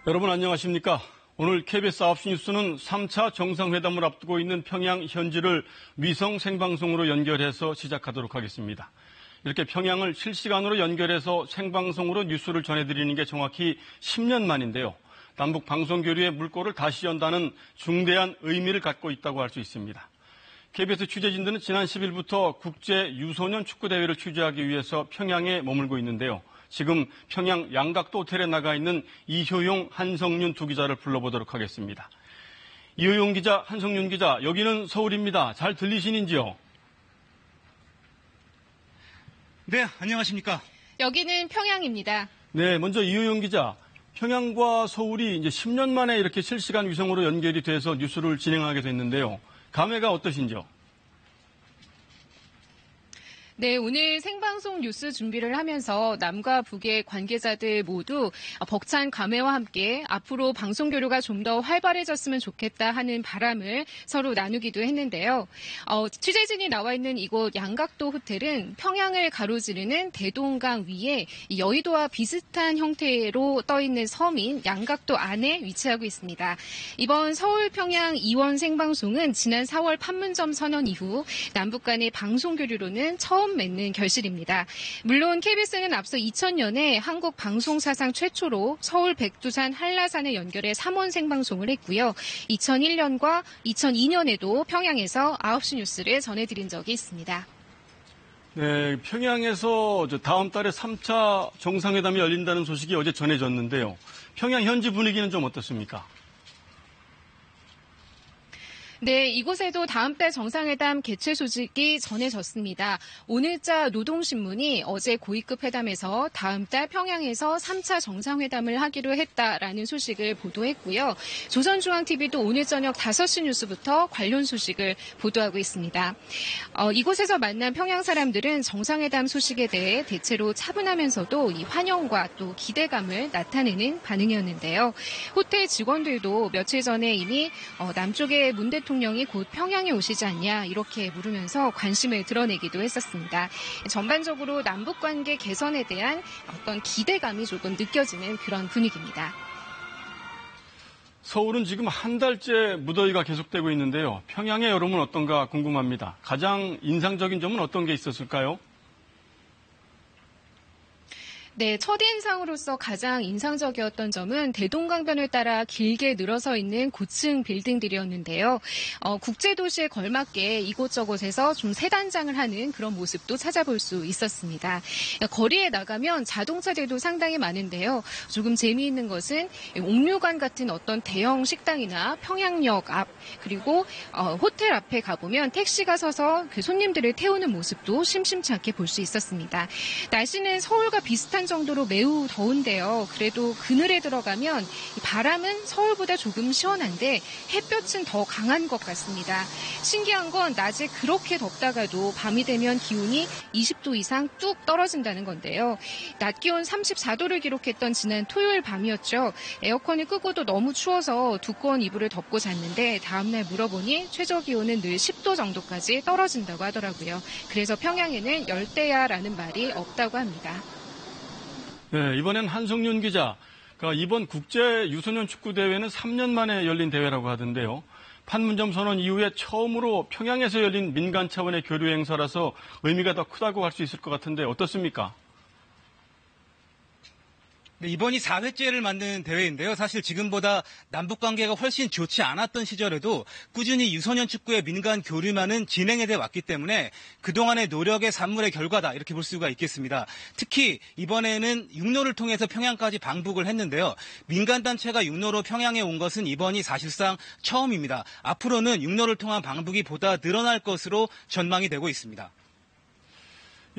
여러분 안녕하십니까? 오늘 KBS 9시 뉴스는 3차 정상회담을 앞두고 있는 평양 현지를 위성 생방송으로 연결해서 시작하도록 하겠습니다. 이렇게 평양을 실시간으로 연결해서 생방송으로 뉴스를 전해드리는 게 정확히 10년 만인데요. 남북 방송교류의 물꼬를 다시 연다는 중대한 의미를 갖고 있다고 할 수 있습니다. KBS 취재진들은 지난 10일부터 국제 유소년 축구대회를 취재하기 위해서 평양에 머물고 있는데요. 지금 평양 양각도 호텔에 나가 있는 이효용, 한성윤 두 기자를 불러보도록 하겠습니다. 이효용 기자, 한성윤 기자, 여기는 서울입니다. 잘 들리시는지요? 네, 안녕하십니까? 여기는 평양입니다. 네, 먼저 이효용 기자, 평양과 서울이 이제 10년 만에 이렇게 실시간 위성으로 연결이 돼서 뉴스를 진행하게 됐는데요. 감회가 어떠신지요? 네, 오늘 생방송 뉴스 준비를 하면서 남과 북의 관계자들 모두 벅찬 감회와 함께 앞으로 방송 교류가 좀 더 활발해졌으면 좋겠다 하는 바람을 서로 나누기도 했는데요. 취재진이 나와 있는 이곳 양각도 호텔은 평양을 가로지르는 대동강 위에 여의도와 비슷한 형태로 떠 있는 섬인 양각도 안에 위치하고 있습니다. 이번 서울 평양 이원 생방송은 지난 4월 판문점 선언 이후 남북 간의 방송 교류로는 처음 맺는 결실입니다. 물론 KBS는 앞서 2000년에 한국 방송 사상 최초로 서울 백두산 한라산을 연결해 3원 생방송을 했고요. 2001년과 2002년에도 평양에서 9시 뉴스를 전해드린 적이 있습니다. 네, 평양에서 다음 달에 3차 정상회담이 열린다는 소식이 어제 전해졌는데요. 평양 현지 분위기는 좀 어떻습니까? 네, 이곳에도 다음 달 정상회담 개최 소식이 전해졌습니다. 오늘자 노동신문이 어제 고위급 회담에서 다음 달 평양에서 3차 정상회담을 하기로 했다라는 소식을 보도했고요. 조선중앙TV도 오늘 저녁 5시 뉴스부터 관련 소식을 보도하고 있습니다. 이곳에서 만난 평양 사람들은 정상회담 소식에 대해 대체로 차분하면서도 이 환영과 또 기대감을 나타내는 반응이었는데요. 호텔 직원들도 며칠 전에 이미 남쪽의 문 대통령이 곧 평양에 오시지 않냐 이렇게 물으면서 관심을 드러내기도 했었습니다. 전반적으로 남북관계 개선에 대한 어떤 기대감이 조금 느껴지는 그런 분위기입니다. 서울은 지금 한 달째 무더위가 계속되고 있는데요. 평양의 여름은 어떤가 궁금합니다. 가장 인상적인 점은 어떤 게 있었을까요? 네, 첫인상으로서 가장 인상적이었던 점은 대동강변을 따라 길게 늘어서 있는 고층 빌딩들이었는데요. 국제도시에 걸맞게 이곳저곳에서 좀 세단장을 하는 그런 모습도 찾아볼 수 있었습니다. 거리에 나가면 자동차들도 상당히 많은데요. 조금 재미있는 것은 옥류관 같은 어떤 대형 식당이나 평양역 앞 그리고 호텔 앞에 가보면 택시가 서서 그 손님들을 태우는 모습도 심심치 않게 볼 수 있었습니다. 날씨는 서울과 비슷한 정도로 매우 더운데요. 그래도 그늘에 들어가면 바람은 서울보다 조금 시원한데 햇볕은 더 강한 것 같습니다. 신기한 건 낮에 그렇게 덥다가도 밤이 되면 기온이 20도 이상 뚝 떨어진다는 건데요. 낮 기온 34도를 기록했던 지난 토요일 밤이었죠. 에어컨을 끄고도 너무 추워서 두꺼운 이불을 덮고 잤는데 다음날 물어보니 최저 기온은 늘 10도 정도까지 떨어진다고 하더라고요. 그래서 평양에는 열대야라는 말이 없다고 합니다. 네, 이번엔 한성윤 기자. 이번 국제 유소년 축구대회는 3년 만에 열린 대회라고 하던데요. 판문점 선언 이후에 처음으로 평양에서 열린 민간 차원의 교류 행사라서 의미가 더 크다고 할 수 있을 것 같은데 어떻습니까? 네, 이번이 4회째를 맞는 대회인데요. 사실 지금보다 남북관계가 훨씬 좋지 않았던 시절에도 꾸준히 유소년 축구의 민간 교류만은 진행해 왔기 때문에 그동안의 노력의 산물의 결과다 이렇게 볼 수가 있겠습니다. 특히 이번에는 육로를 통해서 평양까지 방북을 했는데요. 민간단체가 육로로 평양에 온 것은 이번이 사실상 처음입니다. 앞으로는 육로를 통한 방북이 보다 늘어날 것으로 전망이 되고 있습니다.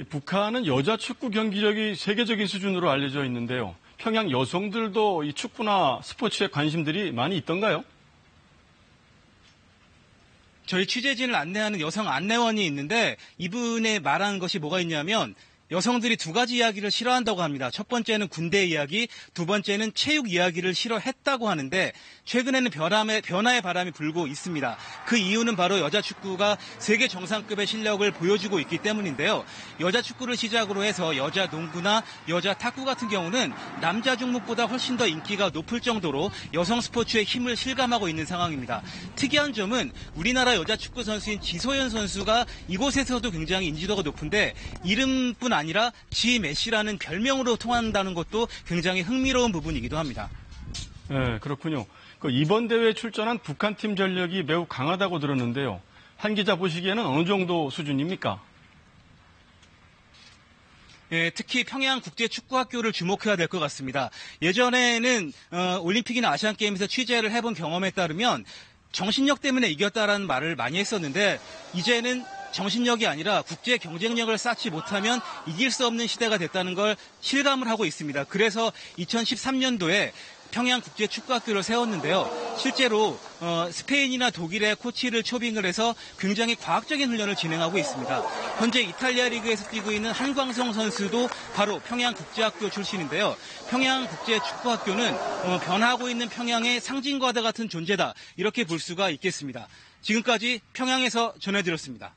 북한은 여자 축구 경기력이 세계적인 수준으로 알려져 있는데요. 평양 여성들도 이 축구나 스포츠에 관심들이 많이 있던가요? 저희 취재진을 안내하는 여성 안내원이 있는데 이분의 말하는 것이 뭐가 있냐면 여성들이 두 가지 이야기를 싫어한다고 합니다. 첫 번째는 군대 이야기, 두 번째는 체육 이야기를 싫어했다고 하는데 최근에는 변화의 바람이 불고 있습니다. 그 이유는 바로 여자 축구가 세계 정상급의 실력을 보여주고 있기 때문인데요. 여자 축구를 시작으로 해서 여자 농구나 여자 탁구 같은 경우는 남자 종목보다 훨씬 더 인기가 높을 정도로 여성 스포츠의 힘을 실감하고 있는 상황입니다. 특이한 점은 우리나라 여자 축구 선수인 지소연 선수가 이곳에서도 굉장히 인지도가 높은데 이름뿐 아니라 지 메시라는 별명으로 통한다는 것도 굉장히 흥미로운 부분이기도 합니다. 네, 그렇군요. 이번 대회에 출전한 북한팀 전력이 매우 강하다고 들었는데요. 한 기자 보시기에는 어느 정도 수준입니까? 예, 특히 평양국제축구학교를 주목해야 될 것 같습니다. 예전에는 올림픽이나 아시안게임에서 취재를 해본 경험에 따르면 정신력 때문에 이겼다라는 말을 많이 했었는데 이제는 정신력이 아니라 국제 경쟁력을 쌓지 못하면 이길 수 없는 시대가 됐다는 걸 실감을 하고 있습니다. 그래서 2013년도에 평양국제축구학교를 세웠는데요. 실제로 스페인이나 독일의 코치를 초빙을 해서 굉장히 과학적인 훈련을 진행하고 있습니다. 현재 이탈리아 리그에서 뛰고 있는 한광성 선수도 바로 평양국제학교 출신인데요. 평양국제축구학교는 변화하고 있는 평양의 상징과도 같은 존재다. 이렇게 볼 수가 있겠습니다. 지금까지 평양에서 전해드렸습니다.